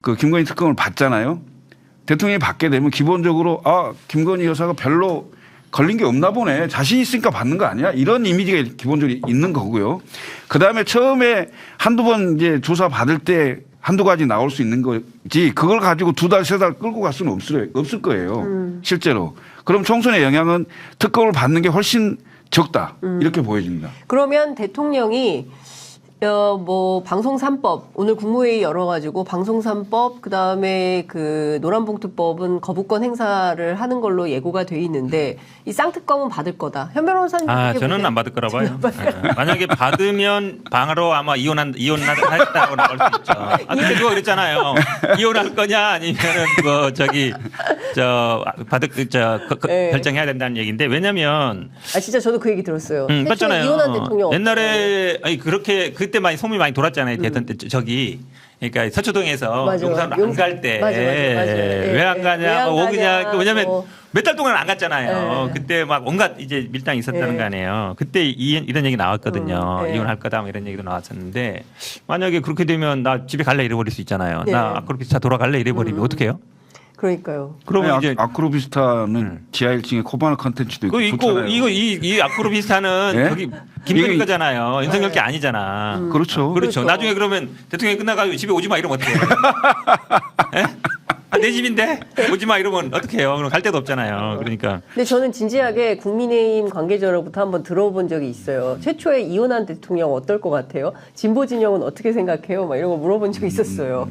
그 김건희 특검을 받잖아요. 대통령이 받게 되면 기본적으로 김건희 여사가 별로 걸린 게 없나 보네. 자신 있으니까 받는 거 아니야? 이런 이미지가 기본적으로 있는 거고요. 그다음에 처음에 한두 번 이제 조사 받을 때 한두 가지 나올 수 있는 거지 그걸 가지고 두 달, 세 달 끌고 갈 수는 없을 거예요. 실제로. 그럼 총선의 영향은 특검을 받는 게 훨씬 적다. 이렇게 보여집니다. 그러면 대통령이 뭐 방송 3법 오늘 국무회의 열어가지고 방송 3법 그다음에 그 노란봉투법은 거부권 행사를 하는 걸로 예고가 돼 있는데 이 쌍특검은 받을 거다. 현 변호사님 저는 안 받을 거라고 봐요. 만약에 받으면 바로 아마 이혼하겠다고 나올 수 있죠. 그때 누가 그랬잖아요. 이혼할 거냐 아니면은 뭐 네. 결정해야 된다는 얘기인데 왜냐면 진짜 저도 그 얘기 들었어요. 맞잖아요. 이혼한 대통령 옛날에 그렇게 그때 많이 소문이 많이 돌았잖아요. 대선 때 그러니까 서초동에서 용산 안 갈 때 왜 안 가냐, 오그냐. 왜냐면 몇 달 동안 안 갔잖아요. 그때 막 온갖 이제 밀당이 있었다는 거 아니에요. 그때 이런 얘기 나왔거든요. 이혼할 거다 뭐 이런 얘기도 나왔었는데 만약에 그렇게 되면 나 집에 갈래 이래버릴 수 있잖아요. 나 아크로비스타 돌아갈래 이래버리면 어떡해요? 그러니까요. 그러면 이제 아크로비스타는 지하 1층에 코바나 컨텐츠도 있고 있고 이 아크로비스타는 네? 저기 김건희 거잖아요. 윤석열 게 아니잖아. 그렇죠. 그렇죠. 나중에 그러면 대통령이 끝나가지고 집에 오지 마 이러면 어떡해요? 내 집인데 오지 마 이러면 어떡해요? 그럼 갈 데도 없잖아요. 그러니까. 근데 저는 진지하게 국민의힘 관계자로부터 한번 들어본 적이 있어요. 최초에 이혼한 대통령 어떨 것 같아요? 진보 진영은 어떻게 생각해요? 막 이런 거 물어본 적이 있었어요.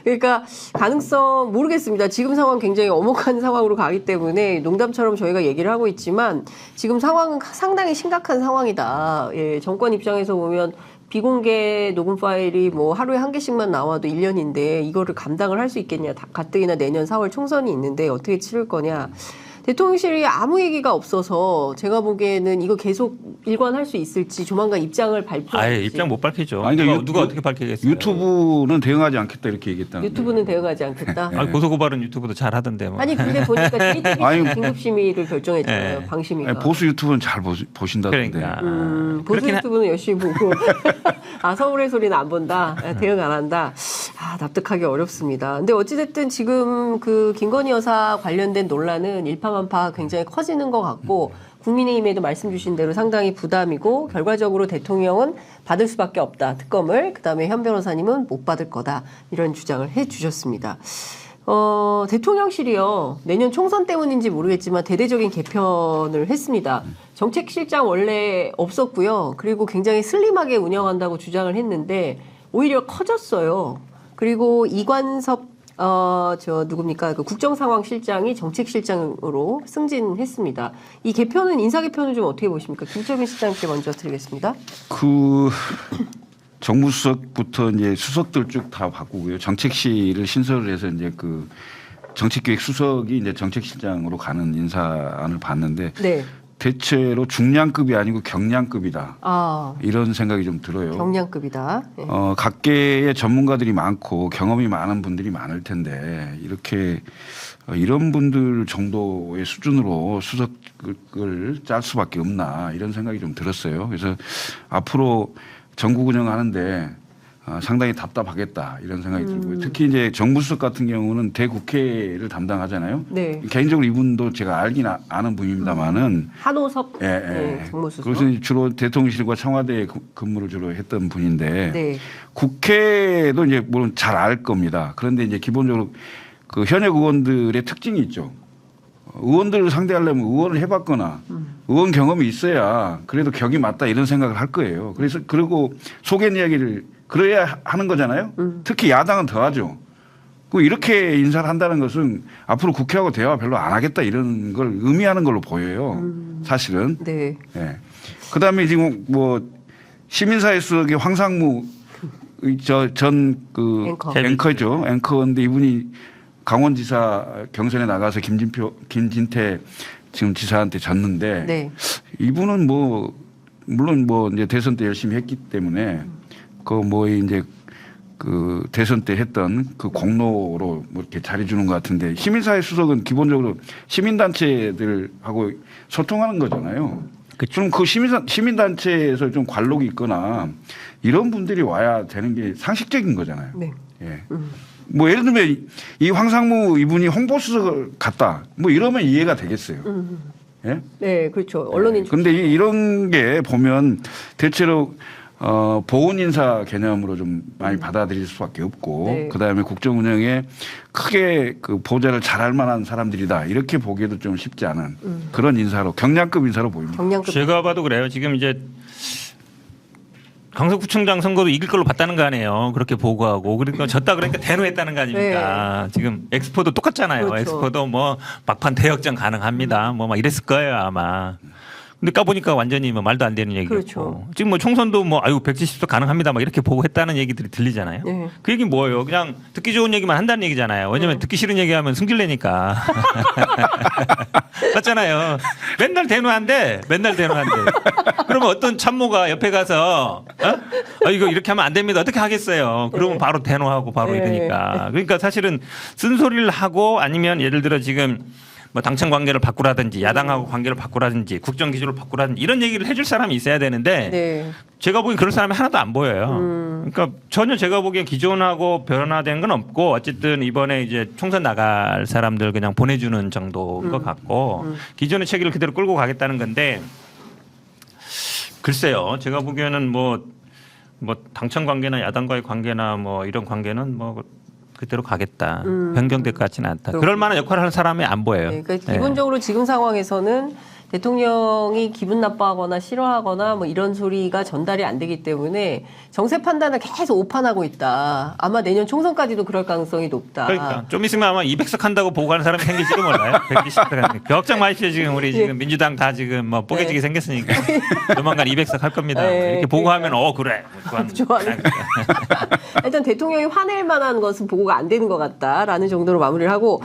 그러니까 가능성 모르겠습니다. 지금 상황 굉장히 엄혹한 상황으로 가기 때문에 농담처럼 저희가 얘기를 하고 있지만 지금 상황은 상당히 심각한 상황이다. 예, 정권 입장에서 보면 비공개 녹음 파일이 뭐 하루에 한 개씩만 나와도 1년인데 이거를 감당을 할 수 있겠냐. 가뜩이나 내년 4월 총선이 있는데 어떻게 치를 거냐. 대통령실이 아무 얘기가 없어서 제가 보기에는 이거 계속 일관할 수 있을지 조만간 입장을 발표할지. 입장 못 밝히죠. 아니, 그러니까 누가 어떻게 밝히겠어요? 유튜브는 대응하지 않겠다 이렇게 얘기했다는 유튜브는 대응하지 않겠다. 고소고발은 유튜브도 잘 하던데 뭐. 아니 근데 보니까 JTBC 긴급심의를 결정했잖아요. 네. 방심위가. 보수 유튜브는 잘 보신다던데. 그러니까. 보수 유튜브는 열심히 보고 서울의 소리는 안 본다. 대응 안 한다. 납득하기 어렵습니다. 근데 어찌됐든 지금 그 김건희 여사 관련된 논란은 일파만파 굉장히 커지는 것 같고 국민의힘에도 말씀 주신 대로 상당히 부담이고 결과적으로 대통령은 받을 수밖에 없다. 특검을. 그다음에 현 변호사님은 못 받을 거다. 이런 주장을 해 주셨습니다. 대통령실이요. 내년 총선 때문인지 모르겠지만 대대적인 개편을 했습니다. 정책실장 원래 없었고요. 그리고 굉장히 슬림하게 운영한다고 주장을 했는데 오히려 커졌어요. 그리고 이관섭 누굽니까? 그 국정상황실장이 정책실장으로 승진했습니다. 이 개편은 인사 개편은 좀 어떻게 보십니까? 김철민 실장님께 먼저 드리겠습니다. 정무수석부터 이제 수석들 쭉 다 바꾸고요. 정책실을 신설을 해서 이제 그 정책기획 수석이 이제 정책실장으로 가는 인사안을 봤는데 네. 대체로 중량급이 아니고 경량급이다. 이런 생각이 좀 들어요. 경량급이다. 네. 각계의 전문가들이 많고 경험이 많은 분들이 많을 텐데 이렇게 이런 분들 정도의 수준으로 수석을 짤 수밖에 없나 이런 생각이 좀 들었어요. 그래서 앞으로 전국 운영하는데 상당히 답답하겠다 이런 생각이 들고요. 특히 이제 정무수석 같은 경우는 대국회를 담당하잖아요. 네. 개인적으로 이분도 제가 알긴 아는 분입니다만은 한호섭 정무수석. 그래서 주로 대통령실과 청와대에 근무를 주로 했던 분인데 네. 국회도 이제 물론 잘 알 겁니다. 그런데 이제 기본적으로 그 현역 의원들의 특징이 있죠. 의원들을 상대하려면 의원을 해봤거나 의원 경험이 있어야 그래도 격이 맞다 이런 생각을 할 거예요. 그래서 그리고 소견 이야기를 그래야 하는 거잖아요. 특히 야당은 더하죠. 이렇게 인사를 한다는 것은 앞으로 국회하고 대화 별로 안 하겠다 이런 걸 의미하는 걸로 보여요. 사실은. 네. 네. 그다음에 지금 뭐 시민사회 수석의 황상무 전 앵커죠. 앵커인데 이분이 강원지사 경선에 나가서 김진태 지금 지사한테 졌는데 네. 이분은 뭐 물론 뭐 이제 대선 때 열심히 했기 때문에 그 대선 때 했던 그 공로로 뭐 이렇게 잘해주는 것 같은데 시민사회 수석은 기본적으로 시민단체들하고 소통하는 거잖아요. 그럼 그 시민단체에서 좀 관록이 있거나 이런 분들이 와야 되는 게 상식적인 거잖아요. 네. 예. 뭐 예를 들면 이 황상무 이분이 홍보수석을 갔다. 뭐 이러면 이해가 되겠어요. 예? 네, 그렇죠. 언론인. 그런데 이런 게 보면 대체로 보훈 인사 개념으로 좀 많이 받아들일 수밖에 없고 네. 그다음에 국정 운영에 크게 그 보좌를 잘할 만한 사람들이다 이렇게 보기에도 좀 쉽지 않은 그런 인사로 경량급 인사로 보입니다. 경량급. 제가 봐도 그래요. 지금 이제 강서구청장 선거도 이길 걸로 봤다는 거 아니에요. 그렇게 보고하고 그러니까 졌다 그러니까 대노했다는 거 아닙니까? 지금 엑스포도 똑같잖아요. 그렇죠. 엑스포도 뭐 막판 대역전 가능합니다. 뭐 막 이랬을 거예요 아마. 근데 까보니까 완전히 뭐 말도 안 되는 얘기였고 그렇죠. 지금 뭐 총선도 뭐 아유 170석 가능합니다 막 이렇게 보고했다는 얘기들이 들리잖아요. 네. 그 얘기 뭐예요? 그냥 듣기 좋은 얘기만 한다는 얘기잖아요. 왜냐면 듣기 싫은 얘기하면 승질내니까. 맞잖아요. 맨날 대노한데 맨날 대노한데. 그러면 어떤 참모가 옆에 가서 이거 이렇게 하면 안 됩니다. 어떻게 하겠어요? 그러면 네. 바로 대노하고 바로 네. 이러니까. 그러니까 사실은 쓴소리를 하고 아니면 예를 들어 지금 뭐 당청 관계를 바꾸라든지 야당하고 관계를 바꾸라든지 국정 기조를 바꾸라든지 이런 얘기를 해줄 사람이 있어야 되는데 네. 제가 보기엔 그런 사람이 하나도 안 보여요. 그러니까 전혀 제가 보기엔 기존하고 변화된 건 없고 어쨌든 이번에 이제 총선 나갈 사람들 그냥 보내주는 정도인 것 같고 기존의 체계를 그대로 끌고 가겠다는 건데 글쎄요. 제가 보기에는 뭐 당청 관계나 야당과의 관계나 뭐 이런 관계는 뭐 그대로 가겠다. 변경될 것 같지는 않다. 그렇군요. 그럴 만한 역할을 하는 사람이 안 보여요. 네, 그러니까 네. 기본적으로 지금 상황에서는 대통령이 기분 나빠하거나 싫어하거나 뭐 이런 소리가 전달이 안 되기 때문에 정세 판단을 계속 오판하고 있다. 아마 내년 총선까지도 그럴 가능성이 높다. 그러니까 좀 있으면 아마 200석 한다고 보고하는 사람이 생길지도 몰라요. 120석. 걱정 마십시오. 지금 우리 지금 민주당 다 지금 뭐 뽀개지게 네. 생겼으니까 조만간 200석 할 겁니다. 네, 이렇게 보고하면 그래. 좋아하는. 일단 대통령이 화낼 만한 것은 보고가 안 되는 것 같다라는 정도로 마무리를 하고